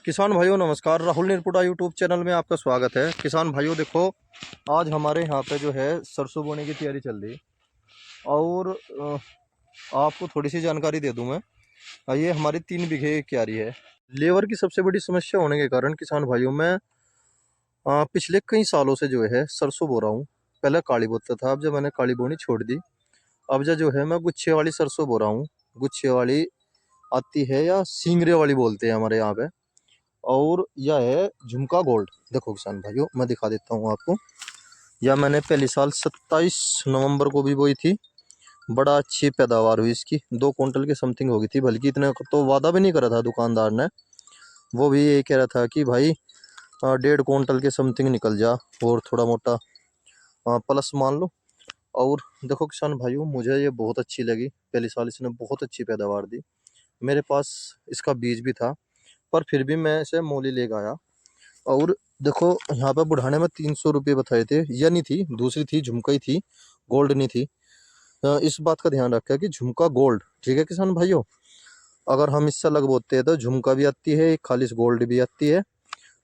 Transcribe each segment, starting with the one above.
किसान भाइयों नमस्कार। राहुल निरपुटा यूट्यूब चैनल में आपका स्वागत है। किसान भाइयों देखो, आज हमारे यहाँ पे जो है सरसों बोने की तैयारी चल रही और आपको थोड़ी सी जानकारी दे दूं मैं। ये हमारी 3 बीघे की क्यारी है। लेबर की सबसे बड़ी समस्या होने के कारण किसान भाइयों मैं पिछले कई सालों से जो है सरसों बो रहा हूँ। पहले काली बोता था, अब जब मैंने काली बोनी छोड़ दी, अब जो है मैं गुच्छे वाली सरसों बो रहा हूँ। गुच्छे वाली आती है या सींगरे वाली बोलते हैं हमारे यहाँ पे। और यह है झुमका गोल्ड। देखो किसान भाइयों मैं दिखा देता हूँ आपको। यह मैंने पहले साल 27 नवंबर को भी बोई थी। बड़ा अच्छी पैदावार हुई इसकी, 2 कुंटल के समथिंग हो गई थी। बल्कि इतने तो वादा भी नहीं करा था दुकानदार ने, वो भी यही कह रहा था कि भाई 1.5 कुंटल के समथिंग निकल जा और थोड़ा मोटा प्लस मान लो। और देखो किसान भाइयों मुझे ये बहुत अच्छी लगी। पहले साल इसने बहुत अच्छी पैदावार दी। मेरे पास इसका बीज भी था, पर फिर भी मैं इसे मोली ले गया। और देखो यहाँ पे बुढ़ाने में 300 रुपये बताए थे। यह नहीं थी, दूसरी थी, झुमका ही थी, गोल्ड नहीं थी। इस बात का ध्यान रखा कि झुमका गोल्ड, ठीक है किसान भाइयों। अगर हम इससे अलग बोलते हैं तो झुमका भी आती है, एक खालिश गोल्ड भी आती है।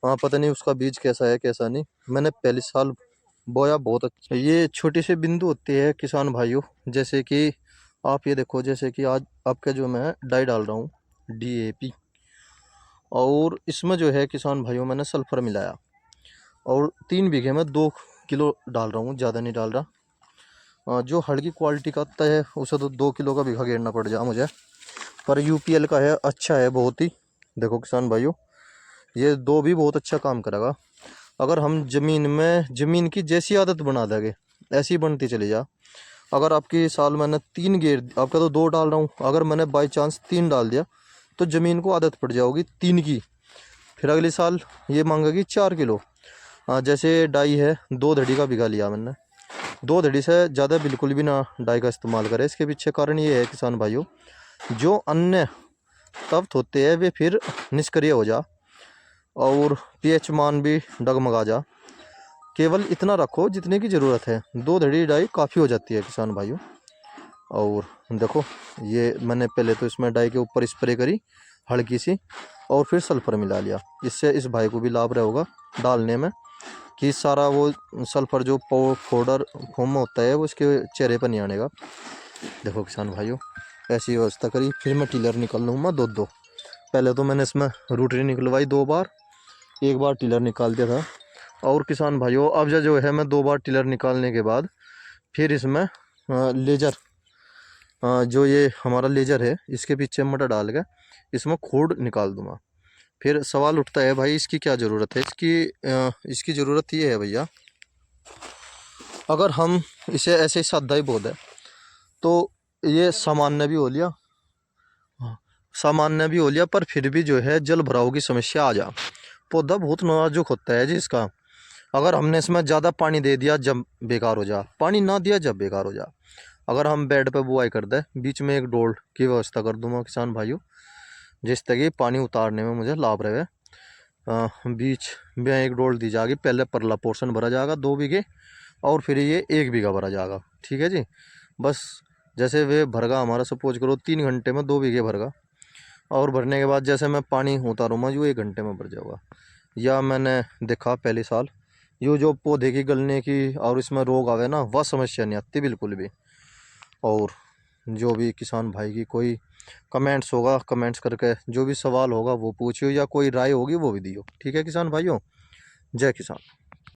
हाँ पता नहीं उसका बीज कैसा है कैसा नहीं। मैंने पहले साल बोया बहुत अच्छा। ये छोटी सी बिंदु होती है किसान भाइयों, जैसे कि आप ये देखो, जैसे कि आज आपका जो मैं डाई डाल रहा हूँ DAP, और इसमें जो है किसान भाइयों मैंने सल्फर मिलाया और 3 बीघे में 2 किलो डाल रहा हूँ, ज़्यादा नहीं डाल रहा। जो हड़ की क्वालिटी का आता है उसे तो 2 किलो का बीघा घेरना पड़ जा मुझे, पर UPL का है, अच्छा है बहुत ही। देखो किसान भाइयों ये दो भी बहुत अच्छा काम करेगा। अगर हम ज़मीन की जैसी आदत बना देंगे ऐसी बनती चली जा। अगर आपकी साल मैंने 3 गेर, आपका तो 2 डाल रहा हूँ, अगर मैंने बाई चांस 3 डाल दिया तो ज़मीन को आदत पड़ जाओगी 3 की। फिर अगले साल ये मांगेगी 4 किलो। जैसे डाई है 2 धड़ी का बीघा लिया मैंने, 2 धड़ी से ज़्यादा बिल्कुल भी ना डाई का इस्तेमाल करें। इसके पीछे कारण ये है किसान भाइयों, जो अन्य तत्व होते हैं वे फिर निष्क्रिय हो जा और pH मान भी डगमगा जा। केवल इतना रखो जितने की ज़रूरत है, 2 धड़ी डाई काफ़ी हो जाती है किसान भाइयों। और देखो ये मैंने पहले तो इसमें डाई के ऊपर स्प्रे करी हल्की सी, और फिर सल्फर मिला लिया। इससे इस भाई को भी लाभ रहेगा डालने में, कि सारा वो सल्फर जो पाउडर फॉर्म में होता है वो इसके चेहरे पर नहीं आनेगा। देखो किसान भाइयों ऐसी व्यवस्था करी। फिर मैं टिलर निकाल लूँगा 2-2। पहले तो मैंने इसमें रूटरी निकलवाई 2 बार, एक बार टिलर निकाल दिया था। और किसान भाइयों अब जो है मैं 2 बार टिलर निकालने के बाद फिर इसमें लेजर, जो ये हमारा लेजर है इसके पीछे मटर डाल के इसमें खोड निकाल दूंगा। फिर सवाल उठता है भाई इसकी क्या ज़रूरत है। इसकी ज़रूरत ये है भैया, अगर हम इसे ऐसे ही सादा ही बो दें तो ये सामान्य भी हो लिया, हाँ, सामान्य भी हो लिया, पर फिर भी जो है जल भराव की समस्या आ जा। पौधा बहुत नाजुक होता है जी इसका। अगर हमने इसमें ज़्यादा पानी दे दिया जब बेकार हो जा, पानी ना दिया जब बेकार हो जा। अगर हम बेड पे बुआई कर दे, बीच में एक डोल की व्यवस्था कर दूंगा किसान भाइयों, जिस तक पानी उतारने में मुझे लाभ रहे। बीच में एक डोल दी जाएगी, पहले परला पोर्शन भरा जाएगा 2 बीघे, और फिर ये 1 बीघा भरा जाएगा, ठीक है जी। बस जैसे वे भरगा हमारा सपोज करो 3 घंटे में 2 बीघे भरगा, और भरने के बाद जैसे मैं पानी उतारूँगा जो 1 घंटे में भर जाऊँगा। या मैंने देखा पहले साल ये जो पौधे की गलने की और इसमें रोग आवे ना, वह समस्या नहीं आती बिल्कुल भी। और जो भी किसान भाई की कोई कमेंट्स होगा, कमेंट्स करके जो भी सवाल होगा वो पूछियो, या कोई राय होगी वो भी दियो, ठीक है किसान भाइयों। जय किसान।